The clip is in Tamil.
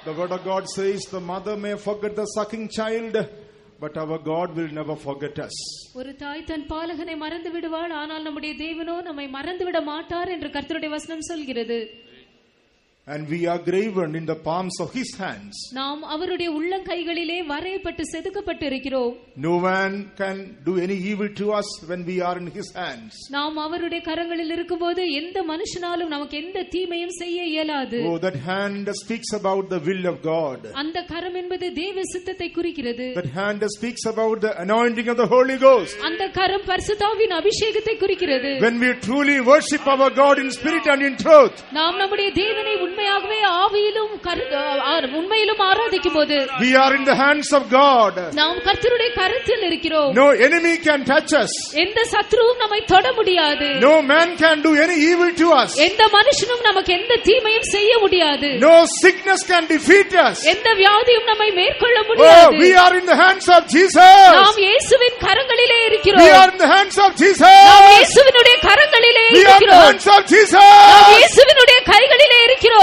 The word of God says the mother may forget the sucking child, but our God will never forget us. ஒரு தாய் தன் பாலகனை மறந்து விடுவாள், ஆனால் நம்முடைய தேவனோ நம்மை மறந்து விட மாட்டார் என்று கர்த்தருடைய வசனம் சொல்கிறது. And we are graven in the palms of his hands. நாம் அவருடைய உள்ளங்கைகளிலே வரையப்பட்டு செதுக்கப்பட்டு இருக்கிறோம். No man can do any evil to us when we are in his hands. நாம் அவருடைய கரங்களில் இருக்கும்போது எந்த மனுஷனாலும் நமக்கு எந்த தீமையும் செய்ய இயலாது. Oh, that hand speaks about the will of God. அந்த கரம் என்பது தேவ சித்தத்தை குறிக்கிறது. That hand speaks about the anointing of the Holy Ghost. அந்த கரம் பரிசுத்தாவின் அபிஷேகத்தை குறிக்கிறது. When we truly worship our God in spirit and in truth. நாம் நம்முடைய தேவனை உண்மையாகவே ஆவியிலும் உண்மையிலும் ஆராதிக்கும்போது we are in the hands of God. நாம் கர்த்தருடைய கரத்தில் இருக்கிறோம். No enemy can touch us. எந்த சத்துருவும் நம்மை தொட முடியாது. No man can do any evil to us. எந்த மனுஷனும் நமக்கு எந்த தீமையும் செய்ய முடியாது. No sickness can defeat us. எந்த வியாதியும் நம்மை மேற்கொள்ள முடியாது. Oh, we are in the hands of Jesus. நாம் இயேசுவின் கரங்களிலே இருக்கிறோம். we are in the hands of Jesus. நாம் இயேசுவினுடைய கரங்களிலே இருக்கிறோம். we are in the hands of Jesus. நாம் இயேசுவினுடைய கைகளிலே இருக்கிறோம்.